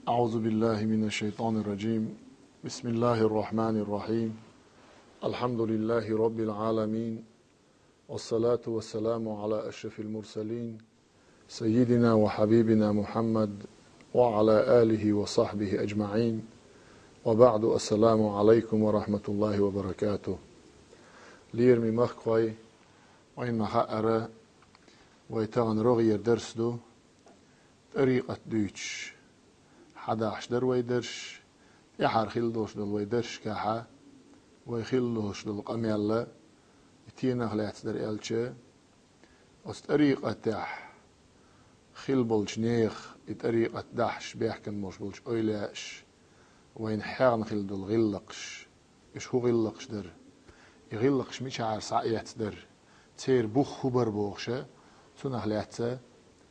أعوذ بالله من الشيطان الرجيم. بسم الله الرحمن الرحيم. الحمد لله رب العالمين، والصلاة والسلام على أشرف المرسلين سيدنا وحبيبنا محمد وعلى آله وصحبه أجمعين، وبعد. السلام عليكم ورحمة الله وبركاته. ليرمي مخقوي وإن مخأرة ويتغن رغير درسدو طريقة دوتش 11 در ويدرش يحار خلدوش دل ويدرش كاحا ويخلدوش دل قميالة يتينا خليات در إلتش وستريقة تاح خل بلش نيخ يتريقة دحش بيحكن مش بلش أيلاش وين حيرن خل دل غلقش إيش هو غلقش در يغلقش مش عار سعيات در تير بوخ خبر بوخشة سنة خليات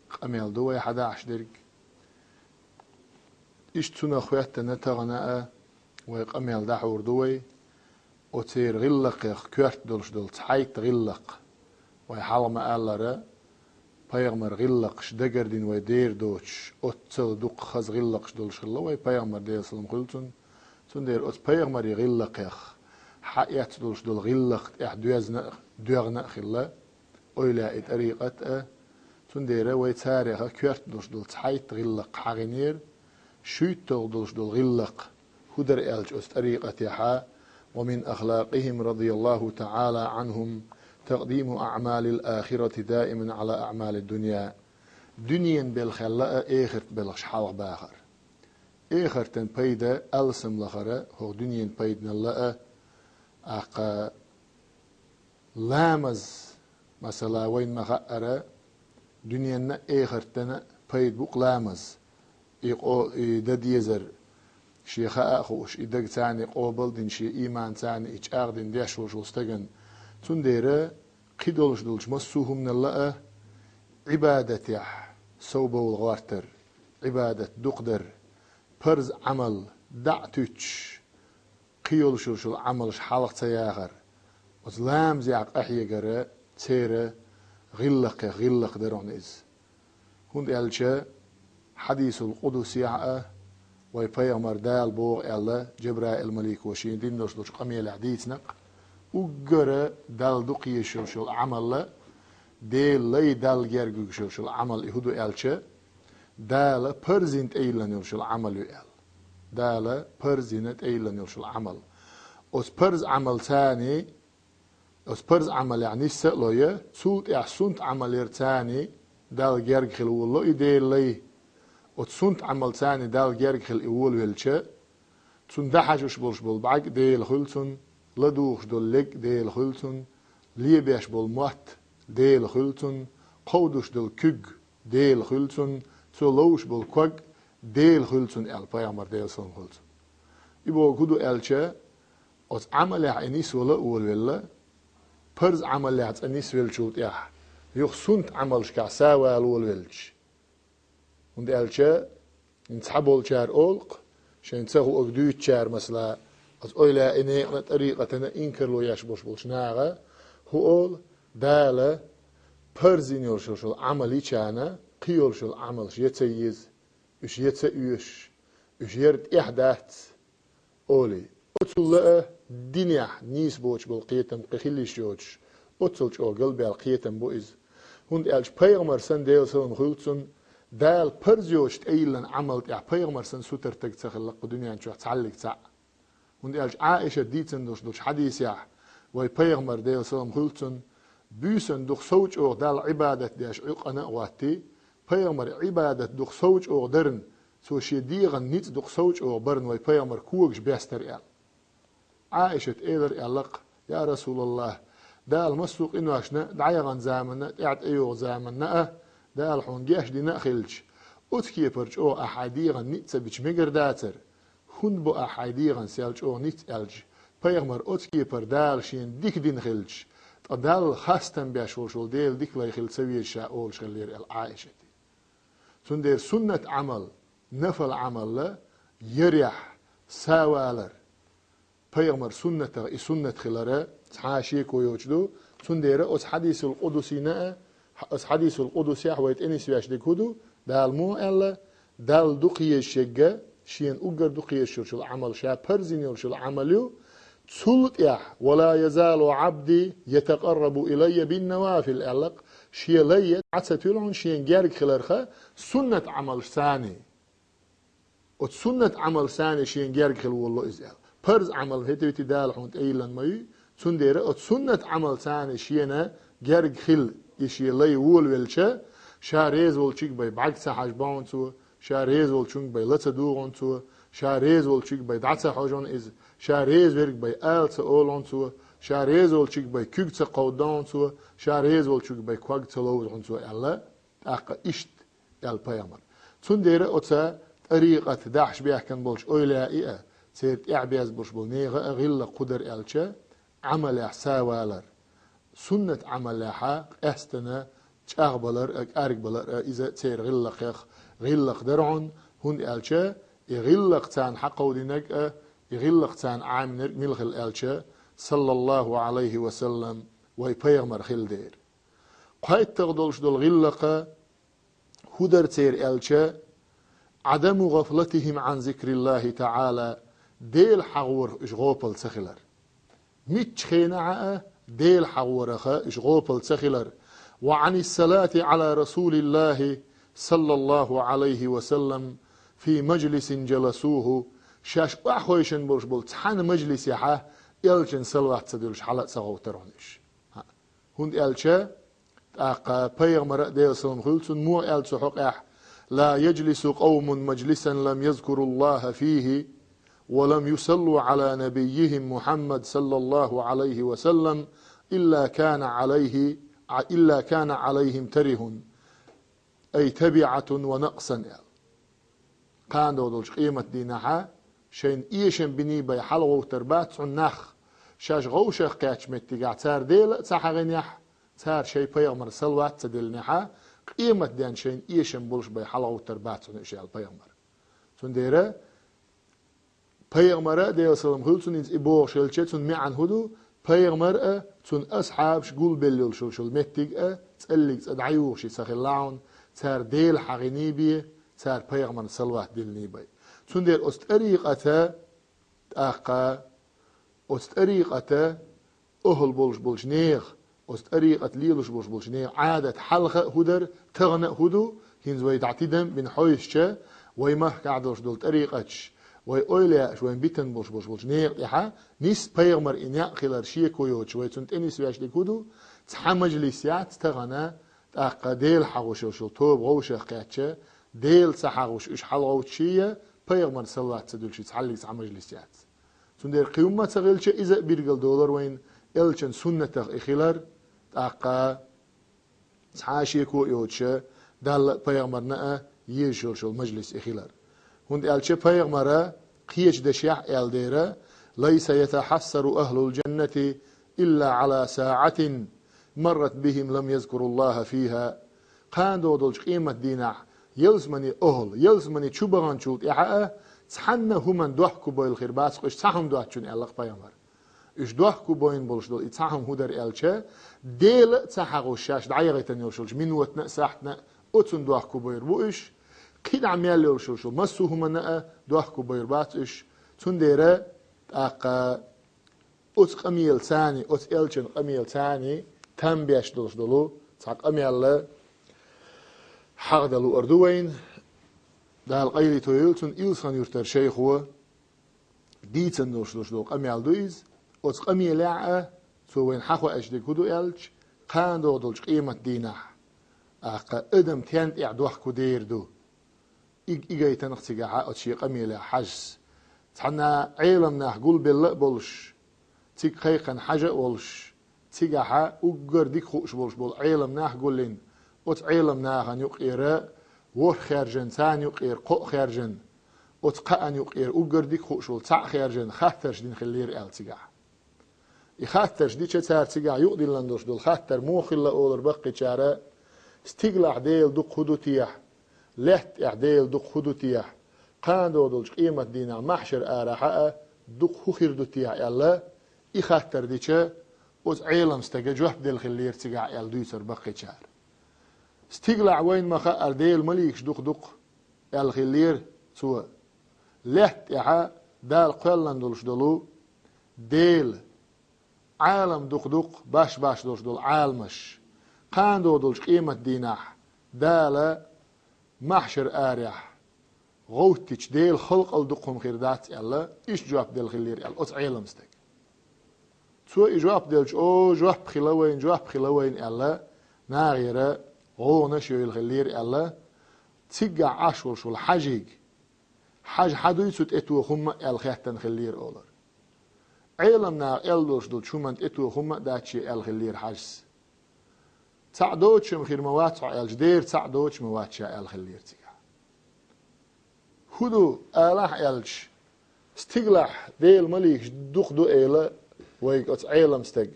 قميال دو 11 درك إشتنا خوات نتغناء ويقميل دحور دوي وتير غلق كورت دولش دول تحيت غلق ويحالما آلارا بيغمر غلقش دقردين ويدير دوش أتل دوق خز غلقش دولش خلا وي بيغمر ديل سلم خلتون تون دير أت بيغمر يغلق حقيات دولش دول غلق دوغنا خلا أولا إتريقة تون دير ويتاريخ كورت دولش دول تحيت غلق حغنير شويت تغدلش دول غلق هدر إلج أستريقة ومن أخلاقهم رضي الله تعالى عنهم تقديم أعمال الآخرة دائما على أعمال الدنيا. دنيا بالخلاء آخر بلغش حالق باخر آخر تن بيدا ألسم لخرة هو دنيا بيدنا لأ أقا لامز مثلا وين مخأرة دنيا آخر تن بيد بوق لامز يدد يزر شي خاخوش يدق ثاني قوبل دين شي ايمان ثاني اجاغ دين ديش وشوستغن تنديره قيدولش دولش مسوهم من الله عبادته صوبه والغوارتر عبادة دقدر فرز عمل دعتوش قيولش العملش حلق تياغر وزلام زيعق احيقره تيره غلق درون از هند الچه حديث القدسي ويبيغمر دال بوغ الله جبرائيل الملك وشين دين دوش قميل حديث نق وقرا دال دقي شو عمل ديل لي دال جرجو شو عمل يهودو الچه دال برزنت ايلن شو عمل يال دال برزنت ايلن شو عمل اس برز عمل ثاني اس برز عمل يعني سلويه صوت احسنت عمل ثاني دال جرج خلو والله ديل لي وتسنت عمل ثاني دال جرج خل اول ويلشه تسن دحش بولش بول بعق ديل خلتن لدوخ دول لك ديل خلتن ليبيش بول موت ديل خلتن قودش دول كج ديل خلتن تلوش بول كوج ديل خلتن ال بيامر ديل سن خلتن يبو كدو الشه اس عمل انيس ولا اول ولا برز عمل انيس ويلشوت يا يخسنت عملش كعساوى اول ويلش und elche in tshabol أولق شين تسهو أقدوت شار مثلا از أولا إني طريقة إنكر لو يشبوش بولش ناغا هو أول دالة برزين يرشل عملي شانا قيول شل عمل يتسيز إش يتسيوش إش يرد إحداث أولي أتل دنيا نيس بوش بالقيتم قخيليش يوش أتلش أو قلبي القيتم بوئز هند ألش بيغمر سن ديل سلم خلطسن دال برزيوشت ايلن عملت يا بيغمر سن سوتر تخلق دنيا نشوف تعلق تاع und als Aisha dieten durch Hadith ja weil Peygamber der Sallam hulten büsen durch Sauch or dal ibadat der Shuqana wati Peygamber ibadat durch Sauch or dern so shedigen nicht durch Sauch or bern weil Peygamber kuugs bester el Aisha eider elq ya Rasulullah dal masuq inu ashna dayagan zamanna ta'at ayu zamanna دال حونجاش دي نأخلش أتكي برج أو أحاديغن نيتس بيش مقرداتر هن بو أحاديغن سيالج أو نيت ألج بيغمر أتكي بر دال شين ديك دين خلش دال خاستن بيشول ديل ديك لا يخل سوي شاول شغلير العائشة تندير سنة عمل نفل عمل لا يريح ساوالر بيغمر سنة خلره حاشيك ويوجدو تندير أس حديث القدسي نأ حديث القدس يحويت إني سويش دكودو دالمو إلا دال دقية شجع شين أجر دقية شو العمل شا برزين شو العمل تسلط ولا يزال عبدي يتقرب إلي بالنوافل ألق شيء لي عتسلون شين جارك خلرخة سنة عمل ثاني وسنة عمل ثاني شين جارك خل والله إزال برز عمل هتوتي دال حنت أيلن ماي سنديرة سنة عمل ثاني شينا جارك خل يشي لي وول ويلشة شاريز والشيك باي بعكس حاجبان تو شاريز والشونك باي لتصدوغن تو شاريز والشيك باي دعسة حاجون إز شاريز ورق باي آلت أولون تو شاريز والشيك باي كوكت قودان تو شاريز والشيك باي كواغت لوز تو ألا أقا إشت البيامر سنديرة أتا طريقة داحش بيحكن بولش أولائي سيرت إعبيز بولش بولنيغة غيلا قدر ألشة عمل ساوالر سنة عمل حق استنا تشاغبلر أرقبلر إذا تير غلق درعون هون ألشة يغلق تان حقو دينك يغلق تان عامنر ملخل ألشة صلى الله عليه وسلم ويبيغمر خل دير قايد تغدلش دول غلق هدر تير ألشة عدم غفلتهم عن ذكر الله تعالى ديل حغور إشغوبل سخلر ميتش خينعة ديل حغورخة إشغوبل سخلر وعن الصلاة على رسول الله صلى الله عليه وسلم في مجلس جلسوه شاش أحويشن برشبول تحان مجلس يحا إلشن صلوات تدلش حلق سغو ترونيش هند إلشا أقا بيغمر ديل سلام خلصن مو إلشا حق لا يجلس قوم مجلسا لم يذكروا الله فيه ولم يصلوا على نبيهم محمد صلى الله عليه وسلم إلا كان عليهم تره أي تبعة ونقصا كان دولش قيمة دينها شين إيشن بني بي حلو تربات نخ شاش غوشخ كاتش متقع تار ديل تسحغن يح تار شي بيغمر سلوات تدل نحا قيمة دين شين إيشن بولش بي حلو تربات نشيال بيغمر تنديره بيغمر ديل سلام خلصن إنز إبوغ شلچه معن هدو بيغمر تون أصحاب شقول بلل شل متقع تسألق تدعيوغ شي سخلاعون تار ديل حغيني بيه تار بيغمر سلوات ديلني بي تندير أستريقة أقا أستريقة أهل بولش نيغ أستريقة ليلش بولش نيغ عادة حلقة هدر تغنى هدو هنز ويتعتدم من حويشة ويمه قعدوش دول طريقتش ويقولياش وين بيتن بولش نيغ إحا نيس بيغمر إنيا خلال شيكو يوتش ويتنت إنيس وياش لكودو تحا مجلسيات تغنى أقا ديل حغوش وشل توب غوشة قاتشة ديل سحغوش إش حلغوتشية بيغمر سلوات تدلشي تحلق سع مجلسيات تندير قيمة تغيلش إذا بيرقل دولار وين إلشن سنة إخلار أقا تحاشيكو يوتشة دال بيغمر نأ يشل شل مجلس إخلار هند إلشة بيغمر قيش دشيح إلديرة ليس يتحسر أهل الجنة إلا على ساعة مرت بهم لم يذكروا الله فيها قان دولش قيمة دينح يلزمني أهل يلزمني شبغان شوت إحاء تحنى همان دوحكو بوي الخير باسق إش تحهم دوحشون ألق بيامر إش دوحكو بوين بولش دول إتحهم هدر ألشا ديل تحقو الشاش دعيغيتن يلشلش من واتنا ساحتنا أتن دوحكو بوير بو إش قيد عميال يلشلش مسو همان دوحكو بوير بات إش تنديرا أقا أت قميل ثاني أت ألشن قميل ثاني تم بيش دولش دولو تحق قميال حق دلو أردوين دال قيلي تويلتون إلسان يرتر شيخ هو ديتن دوش دول قميال دويز أت قميل لعا سوين حقو أجدي كدو ألش قان دو دولش قيمة دينح أقا إدم تيانت إعدوح كدير دو إيجاي تنقتيقا حق أتشي قميل حجز تحنا عيلمنا قول بالله بولش تيك خيقا حاجة بولش تيقا حق أقر ديك خوش بولش بول عيلمنا قول لين أت عيلمنا غن يقير وور خارجن ثان يقير قو خارجن أت قان يقير أقر ديك خوش بول تع خارجن خاطرش دين خلير أل تيقا يخاطرش دي تشار تيقا يقدي لندوش دول خاطر مو خلا أولر بقي تشارة استقلع ديل دوق خدو تيح لحت إعديل دوق خدو تيح قان دو دولش قيمة دينا محشر آراحة دوق خير دو تيح يلا يخاطر دي تشا أت عيلم استقى جوح ديل خلير تيقا يل دويسر بقي تشار استقلع وين ما خاطر ديل مليكش دوق الخلير سوى لحت إعا دال قلن دولش دولو ديل عالم دق باش دولش دول عالمش قاندو دولش قيمة ديناح دال محشر آريح غوتيش ديل خلق الدقهم خيردات يلا إيش جواب ديل خلير يلا أتس عيلم ستك سوى جواب ديلش جواب خلوين يلا ناغيرا غو نشيو الخلير يلا تيجا عاشور شو الحجيج حاج حدو يسوت اتو خما الخيحتن خلير أولر عيلمنا الدوش دول شو من اتو خما داتشي الخلير حجس تعدوش مخير مواتع الجدير تعدوش مواتع الخلير تيجا هدو آلاح الش استقلح ديل مليك دوخ دو إيلا ويقوت عيلم ستق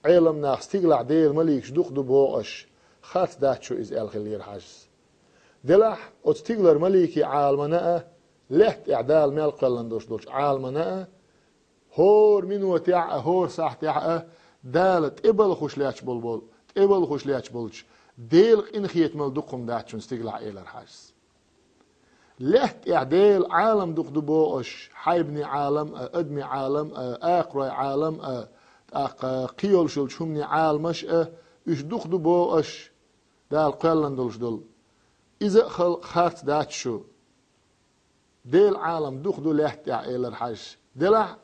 عيلم ناخ استقلح ديل مليك دوخ دو بوغش خات داتشو إز الخلير حجس دلح استقلر مليكي عالمنا لحت إعدال مال قلندوش دوش عالمنا هور منو تيع هور صح تيع دالت إبل خوشلياتش بول إبل خوشلياتش بولش ديل إن خيت مال دقم داتشون استقلع إيلر حجس لحت إعدال عالم دق دبوش حيبني عالم أدمي عالم آقرأ عالم قيول شل شمني عالمش إش دق دبوش دال قلندوش دول إذا خارت داتشو ديل عالم دخدو لحت إلى حج دلع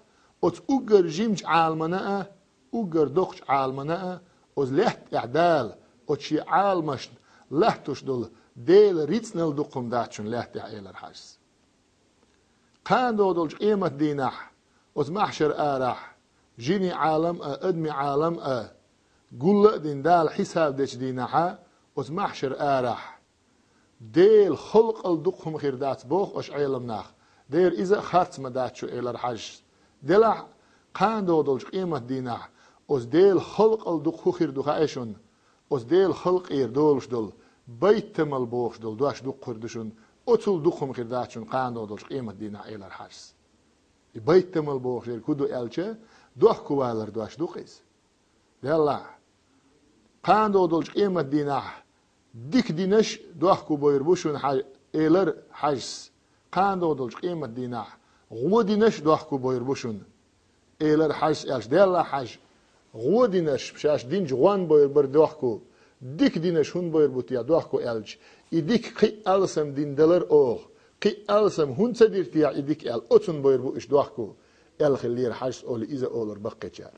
أت أجر جيمج عالمنا أجر دخش عالمنا أز لحت إعدال أتشي عالمش لحتوش دول ديل ريتسنل دقم داتشون لحت إلى الحج قاندو دولش قيمة دينح أز محشر آرح جيني عالم أدمي عالم قول دين دال حساب ديش دينحا أز محشر آرح ديل خلق الدقهم خير دات بوخ أش عيلم ناخ دير إذا خارت مداتشو إلى الحج دلع قاندو دولش قيمة دينح أز ديل خلق الدقو خير دخايشون أز ديل خلق إير دولش دول بيت مال بوخش دول دواش دق خردشون أتول دقهم خير داتشون قاندو دولش قيمة دينح إلى الحج بيت مال بوخش دير كودو ألچه دوح كوالر دواش دقيس دلع قاندو دولش قيمة دينح ديك دينش دوحكو بويربوشون إيلر حجس قاندو دولش قيمة ديناح غو دينش دوحكو بويربوشون إيلر حجس إلش ديلا حج غو دينش بشاش دين جوان بويربر دوحكو ديك دينش هون بويربوتيا دوحكو إلش إديك قي ألسم دين دلر أوغ قي ألسم هون سديرتيا إديك إل أتون بويربو إش دوحكو إل خلير حجس أولي إذا أولر بقى جار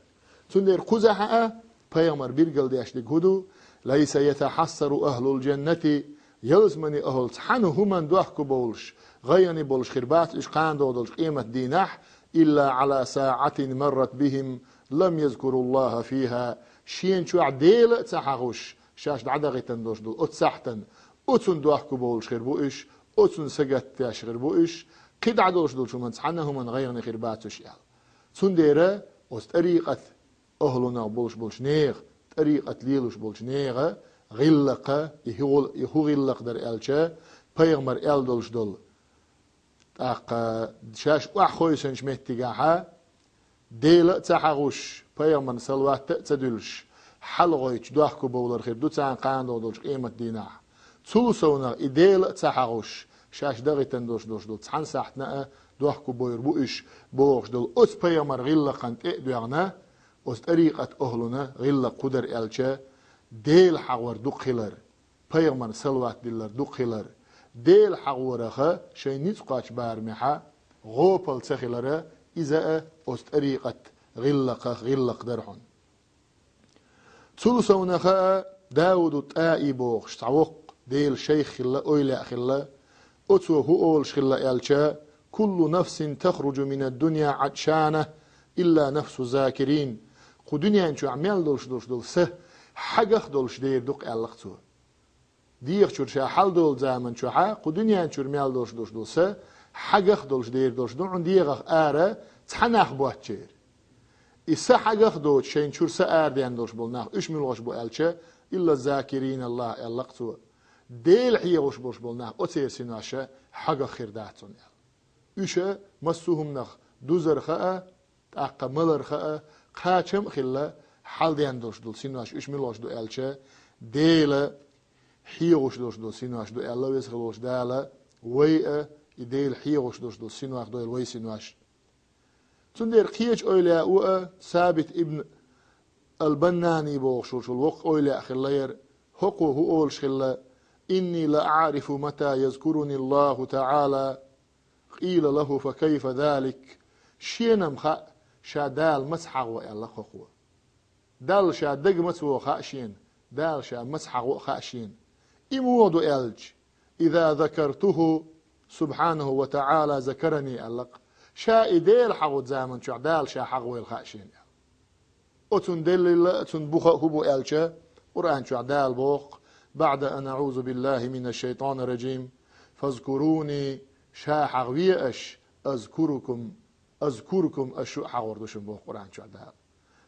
تندير قزحة بيامر بيرقل ديش ديك هدو ليس يتحسر أهل الجنة يلزمني أهل تحنو همان دوحكو بولش غيني بولش خربات إش قاندو دولش قيمة دينح إلا على ساعة مرت بهم لم يذكروا الله فيها شين شو عديل تحغوش شاش دعدغي تندوش دول أتسحتن أتون دوحكو بولش خربو إش أتون سجت تاش خربو إش قد عدوش دول شو من تحنو همان غيني خرباتوش يال تنديرة أستريقة أهلنا بولش نيغ طريقة ليلوش بولش نيغة غلقة يهو غلق در ألشا بيغمر أل دولش دول شاش أخوي سنش مهتقاها ديلا تحغوش بيغمر سلوات تدلش حلغويش دوحكو بولر خير دو تان قاندو دولش قيمة ديناح تلوسونا إديلا تحغوش شاش دغي تندوش دول تحن ساحتنا دوحكو بوير بوئش بوغش دول أس بيغمر غلقان تأدوغنا أس طريقة أهلنا غلا قدر ألشا ديل حور دقلر بيغمر سلوات ديلر دقلر ديل حورخه شي نتقاش بارمحا غوبل تخلره إذا أس طريقة غلق درحون تلسونخا داود تائي بوغش تعوق ديل شيخ خلا أويلا خلا أتو هو أولش خلا ألشا كل نفس تخرج من الدنيا عطشانة إلا نفس ذاكرين خو دنيا انشو عمال دولش سه حقخ دولش دير دوق ألقتو ديخ شور شا حال دول زامن شو حا خو دنيا انشو عمال دولش سه حقخ دولش دير دولش دون ديغخ آره تحناخ بوات شير إسا حقخ دوش شين شور سه آردين دولش بولناخ إش ملغش بو ألشا إلا ذاكرين الله ألقتو ديل حيغوش بولش بولناخ أتير سنواشا حقخ خيرداتون إشا مسوهم نخ دوزر خاء تاقا ملر خاء قاچم خلا حال ديان دوش دول سينواش إش ملوش دو ألشا ديلا حيغوش دوش دول سينواش دو ألا ويسخلوش دالا وي إديل حيوش دوش دول سنواخ دويل وي سنواش تندير قيج أولا و ثابت ابن البناني بوغشول شول وق أولا خلير هقو هو أول شخلا إني لا أعرف متى يذكرني الله تعالى قيل له فكيف ذلك شينم خا شادال مسحق وإلا خقوة دال شا دق مسو خاشين دال شا مسحق خاشين إمود ألج إذا ذكرته سبحانه وتعالى ذكرني ألق شا إديل حقود زامن شع دال شا حقوي الخاشين أتن دل أتن بخ هبو ألجا قرآن شع دال بوق بعد أن أعوذ بالله من الشيطان الرجيم فاذكروني شا حقويش أذكركم أشو حقوردوشن بوق قرآن شع دال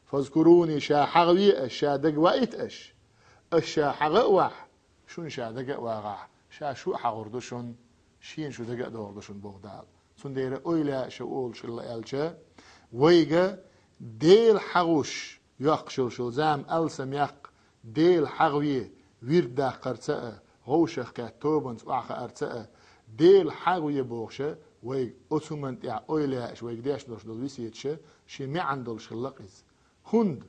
فاذكروني شا حقويش شا دق وإتش الشا حقوح شون شا دق واغح شا شو حقوردوشن شين شو دق دوردوشن بوق دال سندير أويلا شؤول شل ألجا ويجا ديل حغوش يقشل شل زام ألسم يق ديل حغوية ويردا قرتأ غوشخ كتوبنت وعخ أرتأ ديل حغوية بوغشة ويج أتمنت يع أويلا ويج ديش دوش دلويسيتش شي ما عندل شلقز هند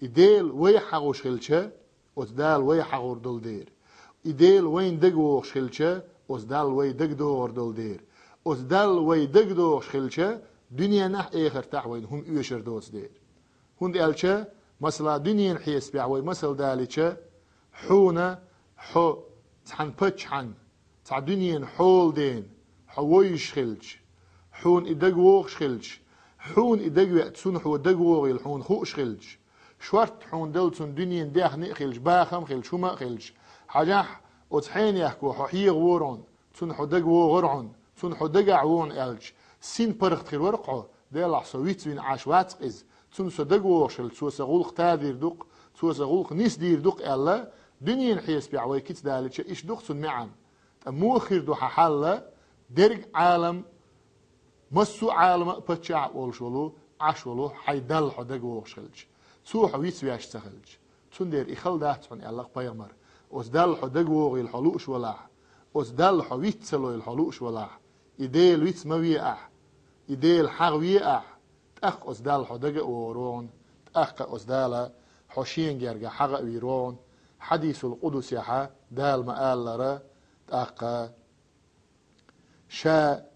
إديل وي حغوش خلشة أتدال وي حغور دل دير إديل وين دقوغ خلشة أتدال وي دقدور دل دير أتدال وي دقدوغ خلشة دنيا نح آخر تحوين هم يشر دوس دير هند ألشة مثلا دنيا حيس بيعوي مثل دالشة حونا حو تحن بتش حن تع دنيا حول دين حويش خلش حون إدقوغ خلش حون إدقوغ تسون حو دقوغ الحون خوش خلش شورت حون دلتون دنيا داخ نخلش باخم خلش وما خلش حجاح وتحين يحكو حيغ ورون تسون حو دقوغ غرعون تسون حو دقعون ألش سين برخت خير ورقعو ديال عصويت بين عشوات إز تسون سدقوغ شل تسو سغولق تادير دوق تسو سغولق نيس دير دوق ألا دنيا حيس بيعوي كيت دالتش إيش دوق تسون معن موخر دو ححالة درج عالم مسو عالم بتشع والشلو عشولو حيدل حدق وشلج سو حويت بياش تخلج تندير إخل دهت عن الله بيامر أصدل حدق وغيل حلوش ولا أصدل حويت سلو الحلوش ولا إديل ويت مويئة إديل حغويئة تأخ أصدل حدق ورون تأخ أصدل حشين جرجع حق ويرون حديث القدس يحا دال مآل لرا تأخ شا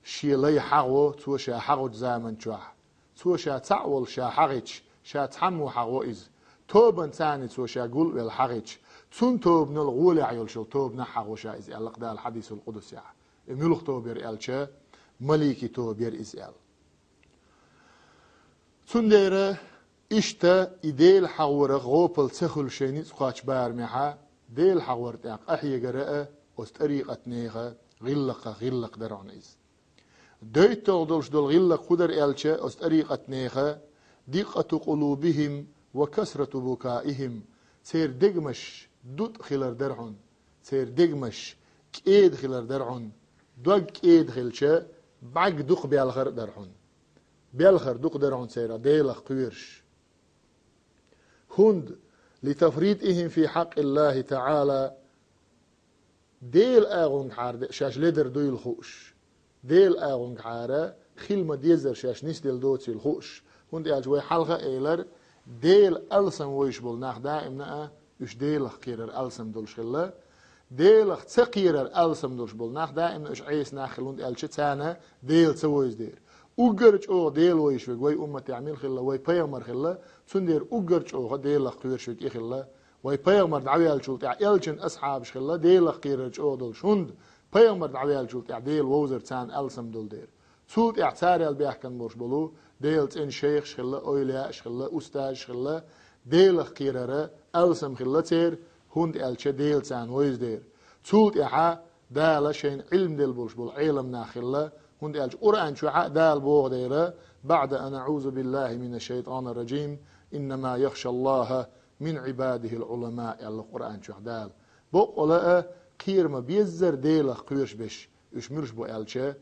شيلي حغو تو شا حغو زامن جوح تو شا تعول شا حغيش شا تحمو حغو إز توبن تاني تو شا قول والحغيش تون توب نلغول عيول شل توب نحغو شا إز ألق دا الحديث القدس يح ملوخ توبير ألشا مليكي توبير إز أل تون ديره إشتا إديل حغور غوبل تخل شينيت قاش بارمحا ديل حغور تاق أحيي قراءة وستريقة نيغة غلق درعن إز دويت تغدلش دول غلق خدر ألشا وستريقة نيغة دقة قلوبهم وكسرة بكائهم سير دقمش دوت خلر درعن سير دقمش كيد خلر درعن دوغ كيد خلشا بعق دوق بيالخر درعن بيالخر دوق درعن سيرا ديلخ قويرش هند لتفريطهم في حق الله تعالى ديل آغون حار شاش لدر دوي الخوش ديل آغون حارة خيل ديزر شاش نيس ديل دوتي الخوش هند يالجوي حلقة إيلر ديل ألسم ويشبول ناخ دائمنا يش ديلخ كيرر ألسم دولش خلا ديلخ تقيرر ألسم دولش بول ناخ دائمنا يش عيس ناخ خلوند ألش تانا ديل تسويز دير وقرج أو ديل ويشوك وي أمة تعمل خلا وي بيامر خلا تندير وقرج أو ديلخ قير شوك إخلا وي بيامر دعويال شول تاع إلشن أصحاب شخلا ديلخ قيرج أو دول شند بيامر دعويال شول تاع ديل ووزر تان ألسم دول دير سوت اعتاري البيحكن موش بلو ديلت إن شيخ شخلا أولياء شخلا أستاذ شخلا ديلخ قيرر ألسم خلا تير هند ألش ديل تان ويز دير سوت إحا دال شين علم ديل بولش بول علم ناخلا هند ألش قرآن شوحا دال بوغ ديره بعد أن أعوذ بالله من الشيطان الرجيم إنما يخشى الله من عباده العلماء القرآن شوح دال بقولا قير ما بيزر ديلخ قيرش بش يشمرش بو ألشا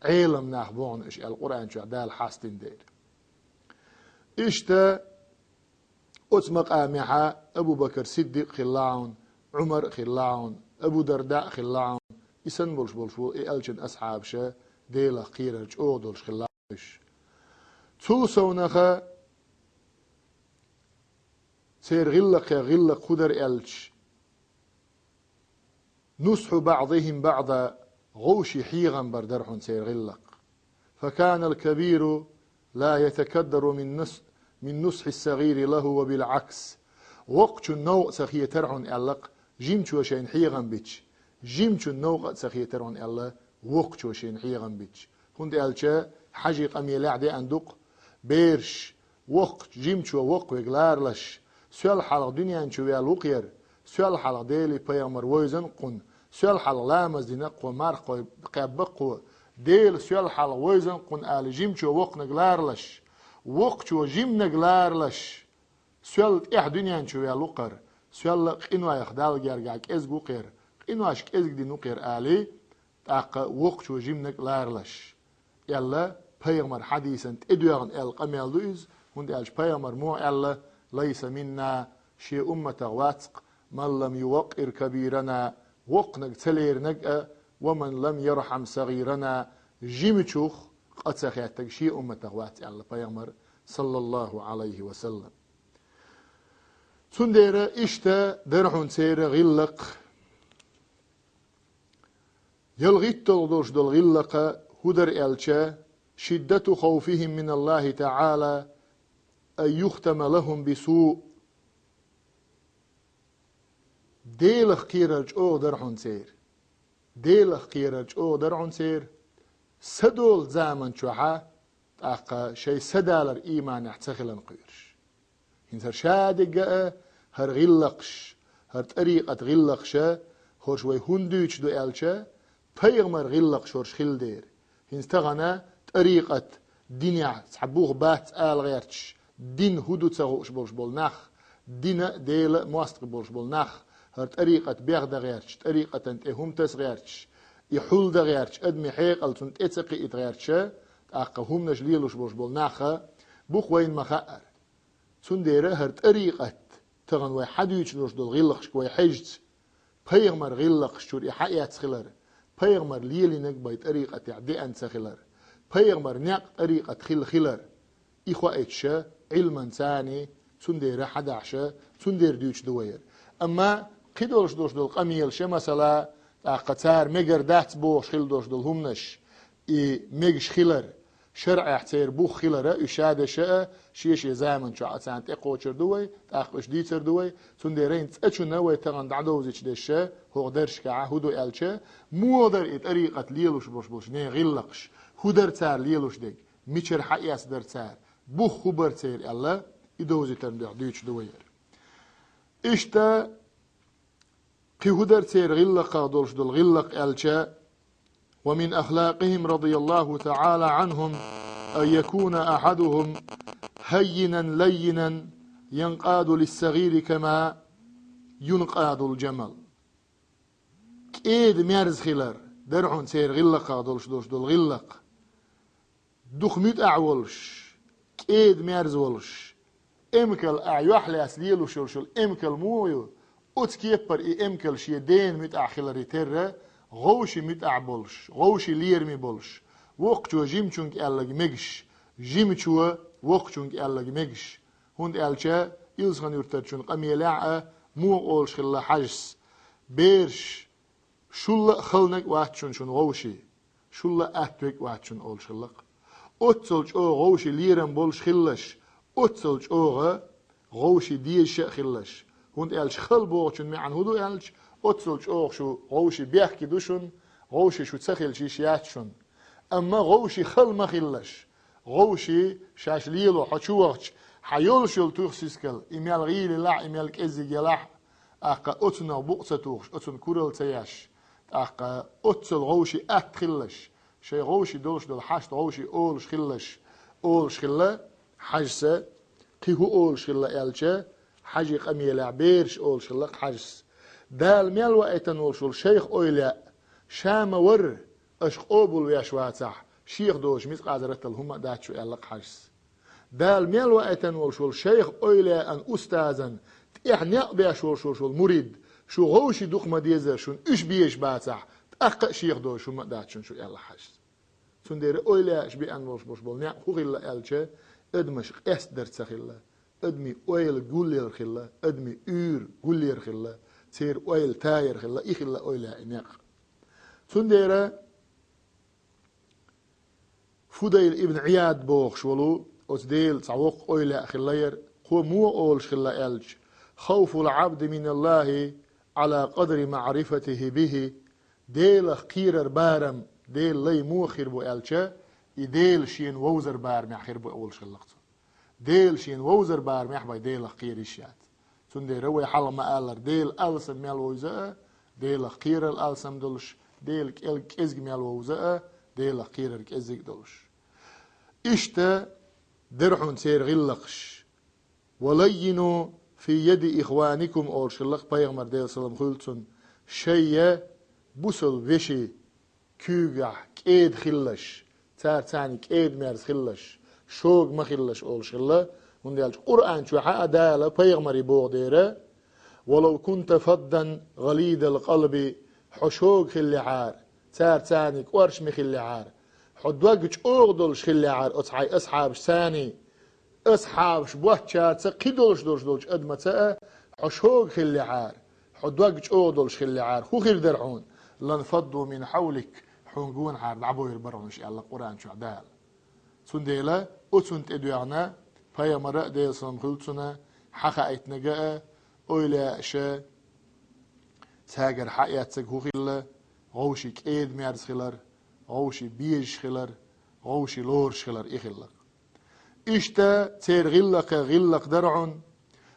علم ناخبون إش القرآن شوح دال حاستين دير إشتا أتمق آمحا أبو بكر صديق خلاعون عمر خلاعون أبو درداء خلاعون إسن بولش إلشن أصحاب شا ديلا قيرج أودولش خلاش توسونخا سير غلق خدر ألش نصح بعضهم بعضا غوشي حيغا بردرحون سير غلق فكان الكبير لا يتكدر من نصح الصغير له وبالعكس وقت النوع سخي ترعون ألق جيمتو شين حيغن بيتش جيمتو النوع سخي ترعون ألق وقت شين حيغن بيتش هند ألشا حاجي قمي لعدي أندق بيرش وقت جيمتو وقت ويقلارلش سؤال حلق دنيا انشو يالوقير سؤال حلق ديلي بيامر ويزن قن سؤال حلق لامز دي نقو مارقو قابقو ديل سؤال حلق ويزن قن آل جيمتو وقت نقلارلش وقت وجيم نقلارلش سؤال إح دنيا انشو يالوقر سؤال قنوا يخدال جارجاك إزقو قير قنوا عشك إزق دي نقير آلي تاق وقت وجيم نقلارلش يلا بيامر حديثا تدوغن القميال دويز هند ألش بيامر مو يلا ليس منا شيء أمة واتق من لم يوقر كبيرنا وقنق تلير نقأ ومن لم يرحم صغيرنا جيمتشوخ قد سخياتك شيء أمة واتق الله بيغمر صلى الله عليه وسلم سندير إشتا درحون سير غلق يلغيت تلدوش دل غلق هدر ألشا شدة خوفهم من الله تعالى أن يختم لهم بسوء ديلخ كيرج أو درحون سير ديلخ كيرج أو درحون سير سدول زامن شوحا تاقا شي سدالر إيمان احتخلن قيرش هنسر شادق هر غلقش هر طريقة غلقش هورش وي هندوش دو ألشا بيغمر غلقش هورش خل دير هنستغنا طريقة دنيا سحبوغ بات آل غيرتش دين هدو تسغوش بول نخ دين ديل مواستق بول نخ هر طريقة بيغ دا غيرتش طريقة انت هم تس غيرتش يحول دا غيرتش ادمي حيقل تنت اتسقي ات غيرتش تاقا هم نجليلوش بول نخ بوخ وين مخأر سنديره هر طريقة تغن وي حدوش دوش دول غلقش كوي حجت بيغمر غلقش شور إحايات سخلر بيغمر ليلي نقباي طريقة يعدي أن سخلر بيغمر ناق طريقة خلر إخوة إتشا علما ثاني سندير حدعشا سندير ديوش دوير أما قدولش دوش دول قميل شا مثلا قطار مجر دات بوش خل دوش دول همنش مجش خلر شرع احتير بوخ خلره إشادة شاء شيش يزامن شو عسان تقوشر دوي تاقوش ديتر دوي سنديرين تأتشو نوي تغن دعدوزيش ديشا هو درش كعا هدو ألشا مو در طريقة ليلوش بوش ني غلقش هدر تار ليلوش ديك ميشر حقياس در تار بوخ خبر تير الله يدوزي تندع ديوش دوير إشتا قي هدر تير غلق دولش دول غلق ألشا ومن أخلاقهم رضي الله تعالى عنهم أن يكون أحدهم هينا لينا ينقاد للصغير كما ينقاد الجمل كيد ميرز خلر درعون سير غلق دولش دول غلق دخميت أعولش كيد ميرز ولش امكل أعيوحلي أسليلو شلشل امكل مويو أتكيبر امكل شيدين مت أخلري تره غوشي متع بولش غوشي ليرمي بولش وقتو جيمچونك ألغ مگش جيمچو وقتونك ألغ مگش هند ألچا يلسخن يرتدشون قميلاع مو أولش خلا حجس بيرش شل خلنك واتشون شون غوشي شل أتوك واتشون أولش خلق أتسلج أو غوشي ليرم بولش خلش أتسلج أو غوشي ديش خلش هند ألش خل بوغشون معن هدو ألش أتسلج أوغ شو غوشي بيحكي دوشن غوشي شو تسخل شيشياتشن أما غوشي خل ما خلش غوشي شاش ليلو حشوغش حيولش يلتوخسيسكل إميال غيلي لا إميال كإزي جلاح أقا أتنا بقصة توخش أتن كورل تياش أقا أتسل غوشي خلش شي غوشي دولش دول حاشت غوشي أولش خلش أولش خلا حجسة قيهو أولش خلا ألشا حاجي قميلة بيرش أولش خلا حجس دال ميال وقتن ولشول شيخ أويلاء شام ور أش قوبل ويشواتح شيخ دوش ميز قادرت الهم داتشو ألق حجس دال ميال وقتن ولشول شيخ أويلاء أن أستاذن تيح نيق بيشول شول مريد شو غوشي دوخ مديزر شون إش بيش باتح أقا شيخ دو شو ما داتشن شو يلا حش سندير أويلاش بأن مش بول نع هو غلا ألشة أدمش أس درت خلا أدمي أويل جولير خلا أدمي جولير خلا تصير أويل تاير خلا إخلا أويلا نع سندير فوديل ابن عياد بوخ شولو أسديل تعوق أويلا خلاير هو مو أولش خلا ألش خوف العبد من الله على قدر معرفته به ديل خير بارم ديل لي مو خير بو ألشة يديل شين ووزر بار مع خير بو أولش خلقته ديل شين ووزر بار مع باي ديل خير الشات سندي روي حال ما ألر ديل ألسم مال ووزاء ديل خير الألسم دلش ديل كإزج مال ووزاء ديل خير كإزج دلش إشتا درحون سير غلقش ولينوا في يد إخوانكم أول شلق بيغمر ديل سلام خلتون شيء بوسل وشي كوغح كيد خلش تار تاني كيد مارز خلش شوق ما خلش أول شلق ونديالش قرآن شو حق دالة بيغمر يبوغ ديره ولو كنت فضا غليظ القلب حشوق خلي عار تار تاني كورش مخلي عار حدوقش أغدلش خلي عار أصحابش ثاني أصحابش بوحشات قيدولش دولش أدمتا حشوق خلي عار حدوقش أغدلش خلي عار هو خير درعون لنفضوا من حولك حنقون عار لعبوا يربرون إن شاء الله قرآن شو عدال سنديلا أتسنت إدوعنا فيا مرأة ديل سلام خلطنا حقا ايتنقاء أولا أشا ساقر حقيات ساقو خلا غوشي كيد ميارز خلر غوشي بيج خلر غوشي لورش خلر إخلق إشتا تير غلق درع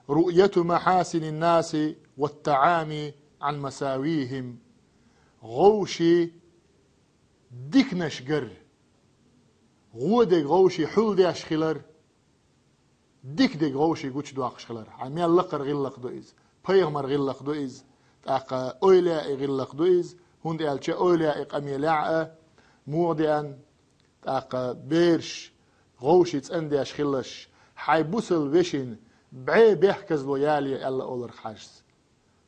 رؤية محاسن الناس والتعامي عن مساويهم غوشي ديكنش قر غودك غوشي حول ديش خلر ديك غوشي قوش دواقش خلر عميال لقر غلق دوئز بيغمر غلق دوئز تاقا أولاء غلق دوئز هند ألشا أولاء قميلاء موضيان تاقا بيرش غوشي تسنديش خلش حي بوسل وشين بعي بيحكز لويالي ألا أولر حاجز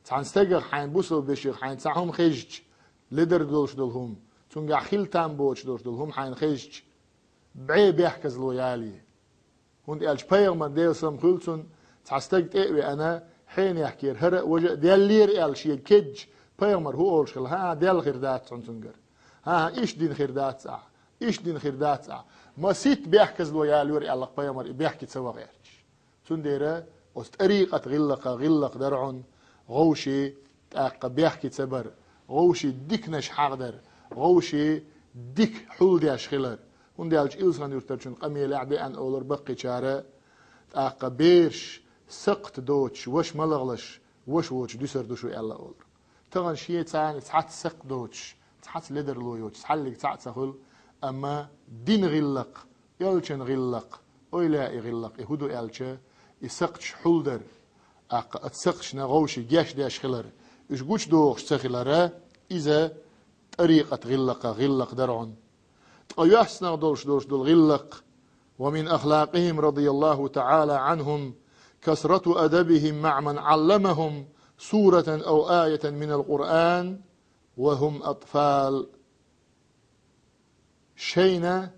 تعنستقر حين بوسل بشير حين تسعهم خيجج لدر دولش دولهم تنقع خيلتان بوش دولش دولهم حين خيجج بعي بيحكز لويالي هند ألش بيغمر ديل سلام خلتون تعستقت إيوي أنا حين يحكير هرق وجه ديال لير ألشي كج بيغمر هو أولش خل ها ديال خيردات تنقر ها إيش دين خيردات ساعة إيش دين خيردات ساعة ما سيت بيحكز لويالي وري الله بيغمر بيحكي تسوى غيرش تنديره وستريقة غلق درعون غوشي تاق بيحكي تسبر غوشي ديك نش حقدر غوشي ديك حول دياش خلر هندي ألش إلسان يرتبشون قميل أعدي أن أولر بقي شارع تاق بيرش سقط دوتش وش ملغلش وش ديسر دوشو يلا أولر تغن شيء تاني تحت سق دوتش تحت لدر لويوتش تحلق تحت سهل أما دين غلق يلشن غلق أولاء غلق يهودو ألشة يسقش حولدر أتسقش نغوشي جاش داش خلر إيش قوش دوغش تخلره إذا طريقة غلق درعون تقيحسنا دولش دول غلق ومن أخلاقهم رضي الله تعالى عنهم كثرة أدبهم مع من علمهم سورة أو آية من القرآن وهم أطفال شينا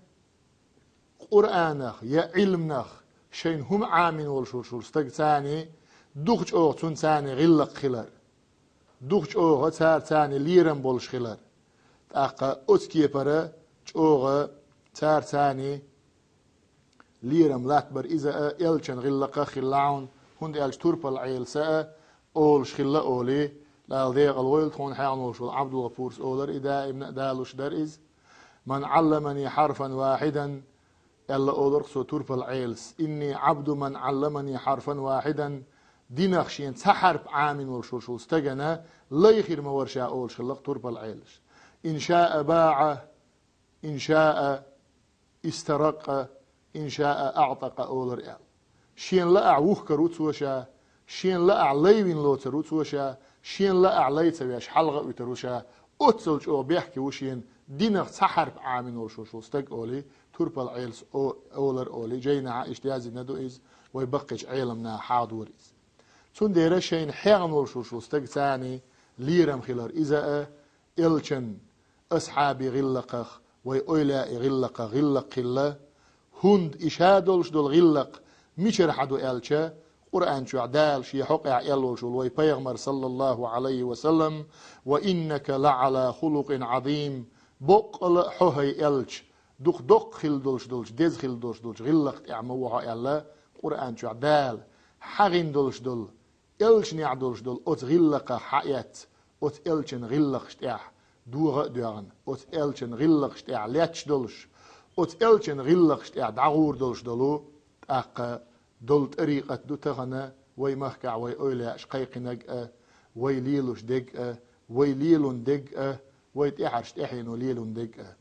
قرآنخ يا علمنخ شين هم عامين والشول ستقتاني دوخش أوغ تنتاني غلق خلر دوخش أوغ تارتاني ليرن بولش خلر تاقا أتكي برا أوغ تارتاني ليرم لاتبر إذا إلشن غلق خلاعون هند إلش توربل عيل ساء أولش خلا أولي لالديق الويل تخون حيان والشول عبد الغفورس أولر إذا ابن دالوش درئز من علمني حرفا واحدا ألا أولر سو توربل عيلس إني عبد من علمني حرفا واحدا دينخشين تحرب عامين والشول استجنا لا يخير مورشا أولش خلق توربل عيلس إن شاء باع إن شاء استرق إن شاء أعتق أولر إل شين لا أعوخ كروت وشا شين لا أعليوين لو تروت وشا شين لا أعليت ويش حلقة وتروشا أتصلش أو بيحكي وشين دينغ تحرب عامين وشوشو استق أولي توربال عيلس أولر أولي جينا عايش ديازي ندو إز ويبقيش عيلمنا حاضور إز تون ديرا شين حيغن وشوشو استق ثاني ليرم خلار إذا إلشن أصحابي غلقخ ويأولاء غلق قلة هند إشادولش دول غلق مشر حدو إلشا قرآن شو عدال شي حقع إلوش وي بيغمر صلى الله عليه وسلم وإنك لعلى خلق عظيم بقل حهي إلش دق خل دولش دز خل دولش غلق تعموها إلا قرآن شو عدال حغين دولش دول إلش نعدولش دول أت غلق حيات أت إلشن غلق شتاح دوغ دوغن أت إلشن غلق شتاح لاتش دولش أت إلشن غلق شتاح دعور دولش دولو أق دول طريقة دو تغنى وي مهكع وي أولا شقيق نجأ وي ليلوش دقأ وي ليلون دقأ وي تحرش تحينو ليلون دقأ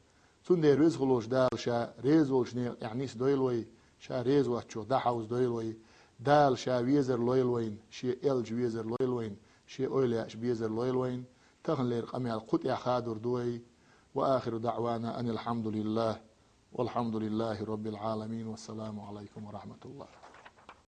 تندي رزغلوش دال شا ريزولش يعني دويلوي شا ريزوش شو دحوز دويلوي دال شا ويزر لويلوين شي إلج ويزر لويلوين شي أولا بيزر لويلوين تغن لير قمي القطع خادر دوي وآخر دعوانا أن الحمد لله والحمد لله رب العالمين والسلام عليكم ورحمة الله